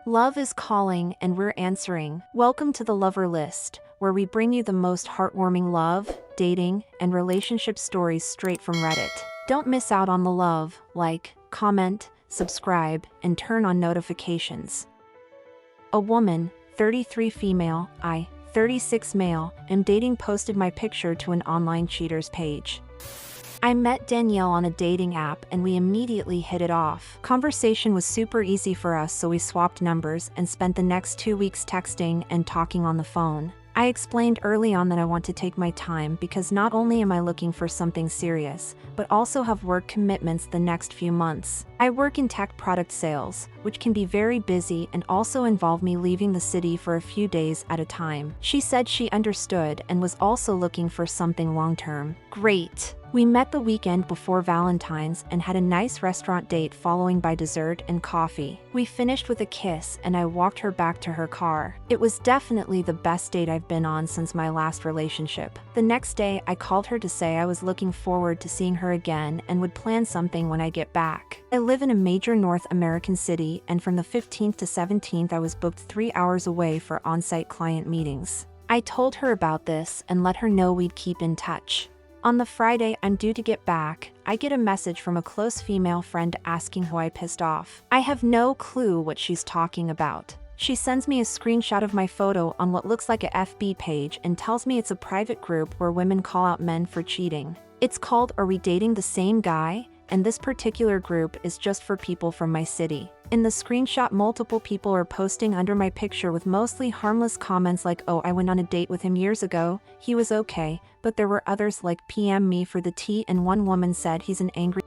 Love is calling and we're answering. Welcome to the Lover List, where we bring you the most heartwarming love, dating, and relationship stories straight from Reddit. Don't miss out on the love. Like, comment, subscribe, and turn on notifications. A woman, 33 female, 36 male, am dating posted my picture to an online cheaters page. I met Danielle on a dating app and we immediately hit it off. Conversation was super easy for us, so we swapped numbers and spent the next 2 weeks texting and talking on the phone. I explained early on that I want to take my time because not only am I looking for something serious, but also have work commitments the next few months. I work in tech product sales, which can be very busy and also involve me leaving the city for a few days at a time. She said she understood and was also looking for something long-term. Great! We met the weekend before Valentine's and had a nice restaurant date following by dessert and coffee. We finished with a kiss and I walked her back to her car. It was definitely the best date I've been on since my last relationship. The next day, I called her to say I was looking forward to seeing her again and would plan something when I get back. I live in a major North American city, and from the 15th to 17th I was booked 3 hours away for on-site client meetings. I told her about this and let her know we'd keep in touch. On the Friday I'm due to get back, I get a message from a close female friend asking who I pissed off. I have no clue what she's talking about. She sends me a screenshot of my photo on what looks like a FB page and tells me it's a private group where women call out men for cheating. It's called Are We Dating the Same Guy? And this particular group is just for people from my city. In the screenshot, multiple people are posting under my picture with mostly harmless comments like, "Oh, I went on a date with him years ago, he was okay," but there were others like "PM me for the tea," and one woman said, "He's an angry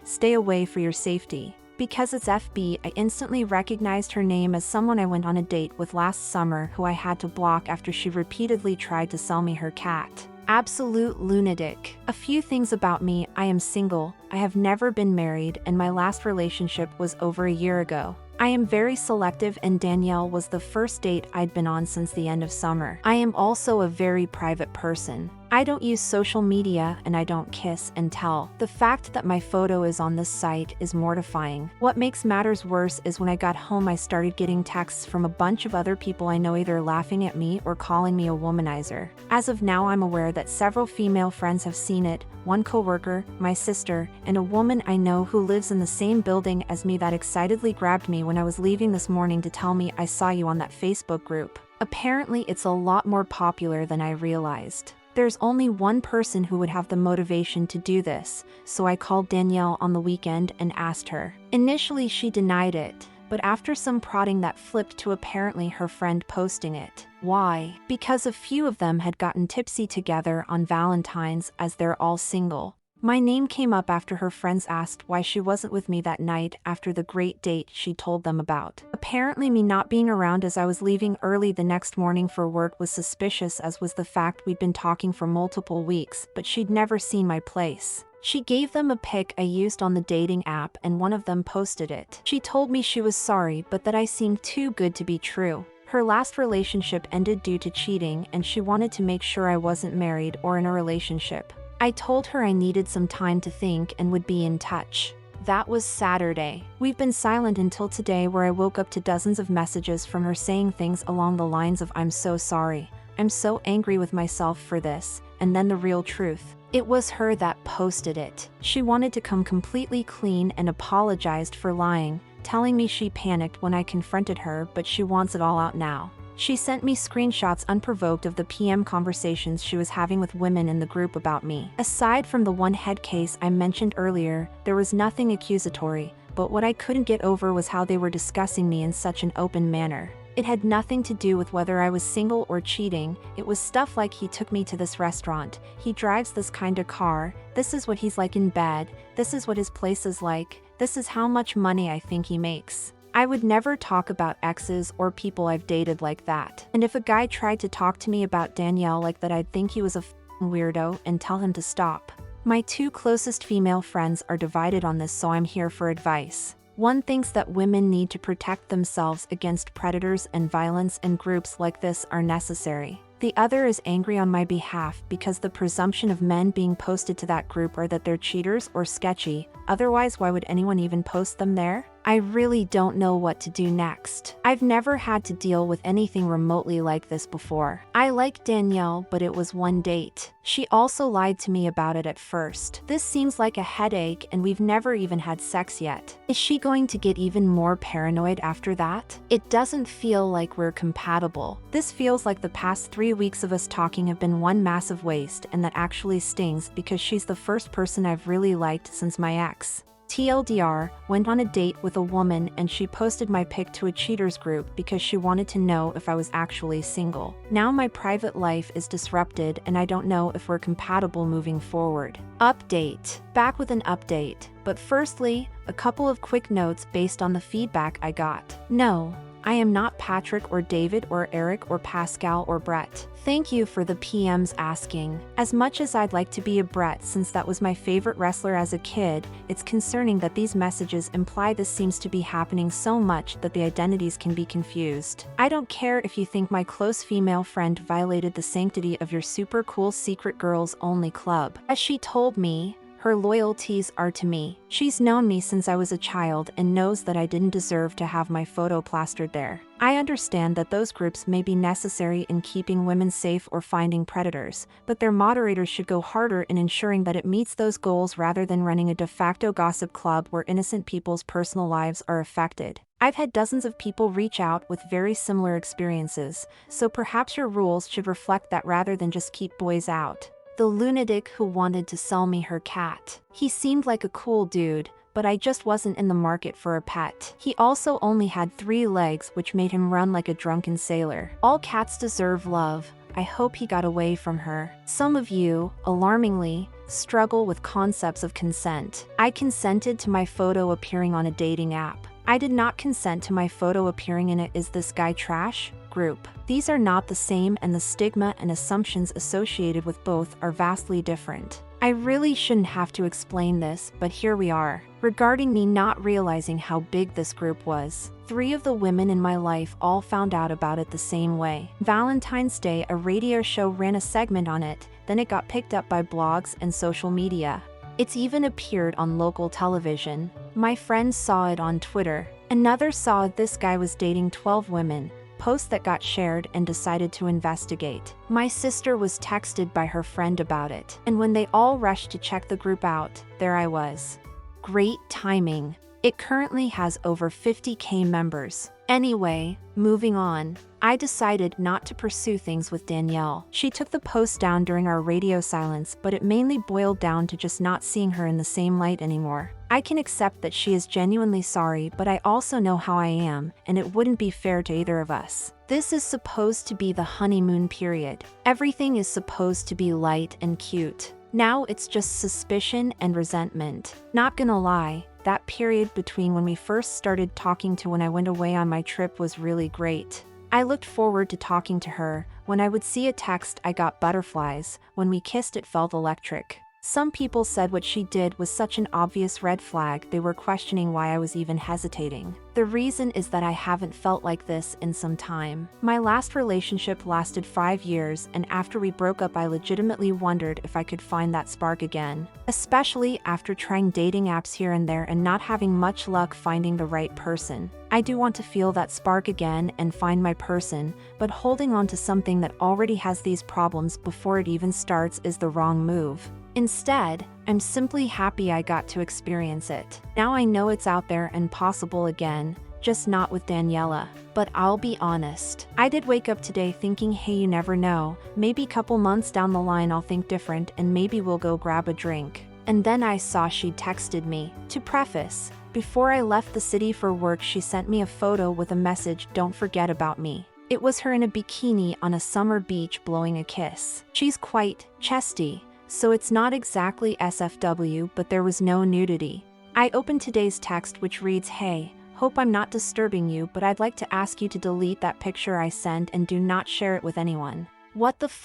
stay away for your safety." Because it's FB, I instantly recognized her name as someone I went on a date with last summer who I had to block after she repeatedly tried to sell me her cat. Absolute lunatic. A few things about me: I am single, I have never been married, and my last relationship was over a year ago. I am very selective, and Danielle was the first date I'd been on since the end of summer. I am also a very private person. I don't use social media and I don't kiss and tell. The fact that my photo is on this site is mortifying. What makes matters worse is when I got home I started getting texts from a bunch of other people I know, either laughing at me or calling me a womanizer. As of now I'm aware that several female friends have seen it, one coworker, my sister, and a woman I know who lives in the same building as me that excitedly grabbed me when I was leaving this morning to tell me, "I saw you on that Facebook group." Apparently it's a lot more popular than I realized. There's only one person who would have the motivation to do this, so I called Danielle on the weekend and asked her. Initially she denied it, but after some prodding that flipped to apparently her friend posting it. Why? Because a few of them had gotten tipsy together on Valentine's, as they're all single. My name came up after her friends asked why she wasn't with me that night after the great date she told them about. Apparently me not being around as I was leaving early the next morning for work was suspicious, as was the fact we'd been talking for multiple weeks, but she'd never seen my place. She gave them a pic I used on the dating app and one of them posted it. She told me she was sorry, but that I seemed too good to be true. Her last relationship ended due to cheating and she wanted to make sure I wasn't married or in a relationship. I told her I needed some time to think and would be in touch. That was Saturday. We've been silent until today, where I woke up to dozens of messages from her saying things along the lines of, "I'm so sorry. I'm so angry with myself for this," and then the real truth. It was her that posted it. She wanted to come completely clean and apologized for lying, telling me she panicked when I confronted her, but she wants it all out now. She sent me screenshots unprovoked of the PM conversations she was having with women in the group about me. Aside from the one head case I mentioned earlier, there was nothing accusatory, but what I couldn't get over was how they were discussing me in such an open manner. It had nothing to do with whether I was single or cheating. It was stuff like, "He took me to this restaurant, he drives this kind of car, this is what he's like in bed, this is what his place is like, this is how much money I think he makes." I would never talk about exes or people I've dated like that. And if a guy tried to talk to me about Danielle like that, I'd think he was a weirdo and tell him to stop. My two closest female friends are divided on this, so I'm here for advice. One thinks that women need to protect themselves against predators and violence, and groups like this are necessary. The other is angry on my behalf because the presumption of men being posted to that group are that they're cheaters or sketchy. Otherwise, why would anyone even post them there? I really don't know what to do next. I've never had to deal with anything remotely like this before. I like Danielle, but it was one date. She also lied to me about it at first. This seems like a headache, and we've never even had sex yet. Is she going to get even more paranoid after that? It doesn't feel like we're compatible. This feels like the past 3 weeks of us talking have been one massive waste, and that actually stings because she's the first person I've really liked since my ex. TLDR, went on a date with a woman and she posted my pic to a cheaters group because she wanted to know if I was actually single. Now my private life is disrupted and I don't know if we're compatible moving forward. Update. Back with an update. But firstly, a couple of quick notes based on the feedback I got. No, I am not Patrick or David or Eric or Pascal or Brett. Thank you for the PMs asking. As much as I'd like to be a Brett since that was my favorite wrestler as a kid, it's concerning that these messages imply this seems to be happening so much that the identities can be confused. I don't care if you think my close female friend violated the sanctity of your super cool secret girls only club. As she told me, her loyalties are to me. She's known me since I was a child and knows that I didn't deserve to have my photo plastered there. I understand that those groups may be necessary in keeping women safe or finding predators, but their moderators should go harder in ensuring that it meets those goals rather than running a de facto gossip club where innocent people's personal lives are affected. I've had dozens of people reach out with very similar experiences, so perhaps your rules should reflect that rather than just keep boys out. The lunatic who wanted to sell me her cat. He seemed like a cool dude, but I just wasn't in the market for a pet. He also only had 3 legs, which made him run like a drunken sailor. All cats deserve love. I hope he got away from her. Some of you, alarmingly, struggle with concepts of consent. I consented to my photo appearing on a dating app. I did not consent to my photo appearing in a "Is this guy trash?" group. These are not the same, and the stigma and assumptions associated with both are vastly different. I really shouldn't have to explain this, but here we are. Regarding me not realizing how big this group was, 3 of the women in my life all found out about it the same way. Valentine's Day, a radio show ran a segment on it, then it got picked up by blogs and social media. It's even appeared on local television. My friends saw it on Twitter. Another saw this guy was dating 12 women, post that got shared, and decided to investigate. My sister was texted by her friend about it, and when they all rushed to check the group out, there I was. Great timing. It currently has over 50,000 members. Anyway, moving on. I decided not to pursue things with Danielle. She took the post down during our radio silence, but it mainly boiled down to just not seeing her in the same light anymore. I can accept that she is genuinely sorry, but I also know how I am, and it wouldn't be fair to either of us. This is supposed to be the honeymoon period. Everything is supposed to be light and cute. Now it's just suspicion and resentment. Not gonna lie, that period between when we first started talking to when I went away on my trip was really great. I looked forward to talking to her. When I would see a text, I got butterflies. When we kissed, it felt electric. Some people said what she did was such an obvious red flag they were questioning why I was even hesitating. The reason is that I haven't felt like this in some time. My last relationship lasted 5 years, and after we broke up I legitimately wondered if I could find that spark again. Especially after trying dating apps here and there and not having much luck finding the right person. I do want to feel that spark again and find my person, but holding on to something that already has these problems before it even starts is the wrong move. Instead, I'm simply happy I got to experience it. Now I know it's out there and possible again, just not with Daniela. But I'll be honest, I did wake up today thinking, hey, you never know, maybe couple months down the line I'll think different and maybe we'll go grab a drink. And then I saw she texted me. To preface, before I left the city for work she sent me a photo with a message, "Don't forget about me." It was her in a bikini on a summer beach blowing a kiss. She's quite chesty, so it's not exactly SFW, but there was no nudity. I opened today's text, which reads, "Hey, hope I'm not disturbing you, but I'd like to ask you to delete that picture I sent and do not share it with anyone." What the f?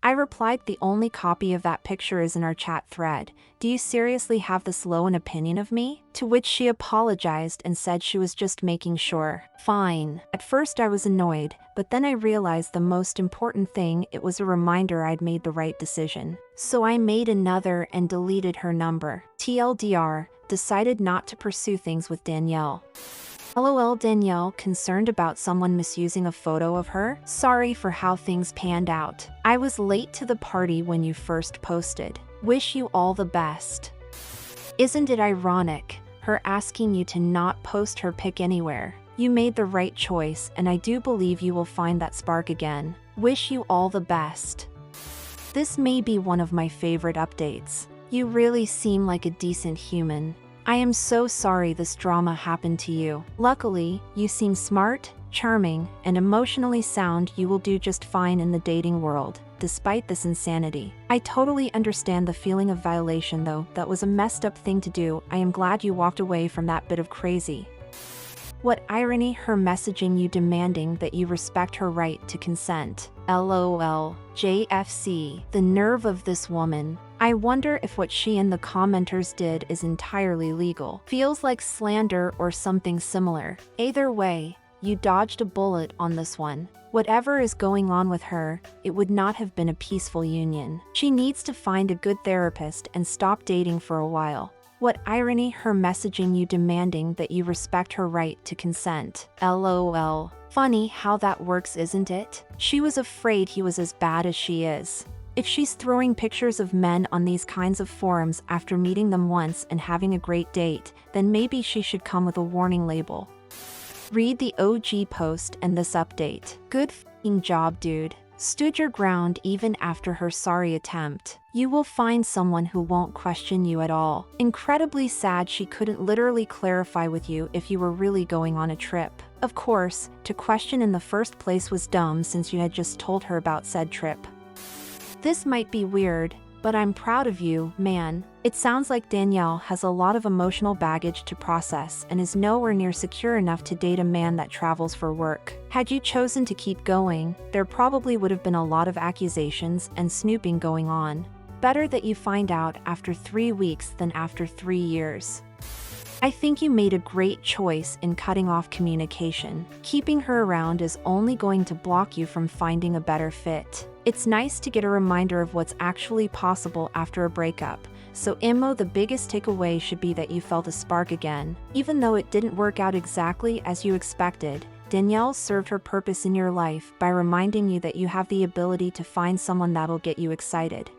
I replied, "The only copy of that picture is in our chat thread. Do you seriously have this low an opinion of me?" To which she apologized and said she was just making sure. Fine. At first I was annoyed, but then I realized the most important thing, it was a reminder I'd made the right decision. So I made another and deleted her number. TLDR, decided not to pursue things with Danielle. LOL. Danielle, concerned about someone misusing a photo of her? Sorry for how things panned out. I was late to the party when you first posted. Wish you all the best. Isn't it ironic, her asking you to not post her pic anywhere? You made the right choice, and I do believe you will find that spark again. Wish you all the best. This may be one of my favorite updates. You really seem like a decent human. I am so sorry this drama happened to you. Luckily, you seem smart, charming, and emotionally sound. You will do just fine in the dating world, despite this insanity. I totally understand the feeling of violation though. That was a messed up thing to do. I am glad you walked away from that bit of crazy. What irony, her messaging you demanding that you respect her right to consent. LOL. JFC. The nerve of this woman. I wonder if what she and the commenters did is entirely legal. Feels like slander or something similar. Either way, you dodged a bullet on this one. Whatever is going on with her, it would not have been a peaceful union. She needs to find a good therapist and stop dating for a while. What irony, her messaging you demanding that you respect her right to consent. LOL. Funny how that works, isn't it? She was afraid he was as bad as she is. If she's throwing pictures of men on these kinds of forums after meeting them once and having a great date, then maybe she should come with a warning label. Read the OG post and this update. Good f***ing job, dude. Stood your ground even after her sorry attempt. You will find someone who won't question you at all. Incredibly sad she couldn't literally clarify with you if you were really going on a trip. Of course, to question in the first place was dumb since you had just told her about said trip. This might be weird, but I'm proud of you, man. It sounds like Danielle has a lot of emotional baggage to process and is nowhere near secure enough to date a man that travels for work. Had you chosen to keep going, there probably would have been a lot of accusations and snooping going on. Better that you find out after 3 weeks than after 3 years. I think you made a great choice in cutting off communication. Keeping her around is only going to block you from finding a better fit. It's nice to get a reminder of what's actually possible after a breakup. So the biggest takeaway should be that you felt a spark again. Even though it didn't work out exactly as you expected, Danielle served her purpose in your life by reminding you that you have the ability to find someone that'll get you excited.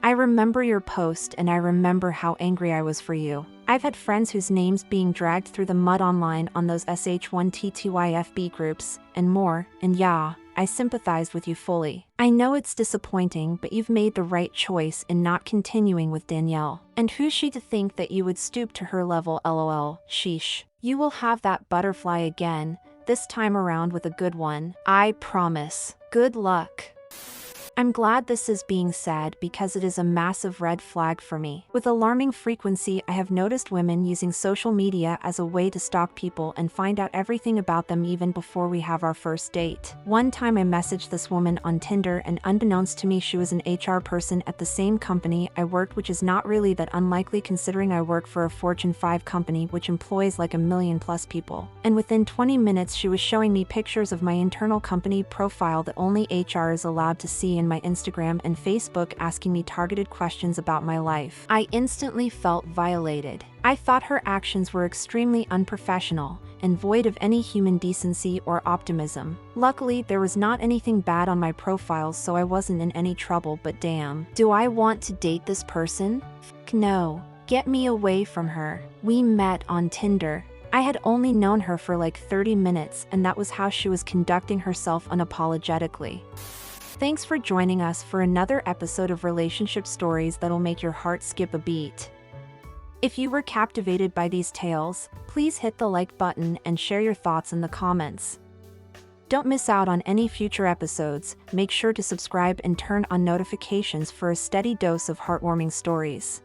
I remember your post and I remember how angry I was for you. I've had friends whose names being dragged through the mud online on those sh1ttyfb groups and more, and yeah, I sympathize with you fully. I know it's disappointing, but you've made the right choice in not continuing with Danielle. And who's she to think that you would stoop to her level? LOL. Sheesh. You will have that butterfly again, this time around with a good one. I promise. Good luck. I'm glad this is being said because it is a massive red flag for me. With alarming frequency, I have noticed women using social media as a way to stalk people and find out everything about them even before we have our first date. One time I messaged this woman on Tinder and unbeknownst to me she was an HR person at the same company I worked, which is not really that unlikely considering I work for a Fortune 5 company which employs like 1 million plus people. And within 20 minutes she was showing me pictures of my internal company profile that only HR is allowed to see in my Instagram and Facebook, asking me targeted questions about my life. I instantly felt violated. I thought her actions were extremely unprofessional and void of any human decency or optimism. Luckily, there was not anything bad on my profile, so I wasn't in any trouble, but damn. Do I want to date this person? F no. Get me away from her. We met on Tinder. I had only known her for like 30 minutes, and that was how she was conducting herself unapologetically. Thanks for joining us for another episode of Relationship Stories that'll make your heart skip a beat. If you were captivated by these tales, please hit the like button and share your thoughts in the comments. Don't miss out on any future episodes. Make sure to subscribe and turn on notifications for a steady dose of heartwarming stories.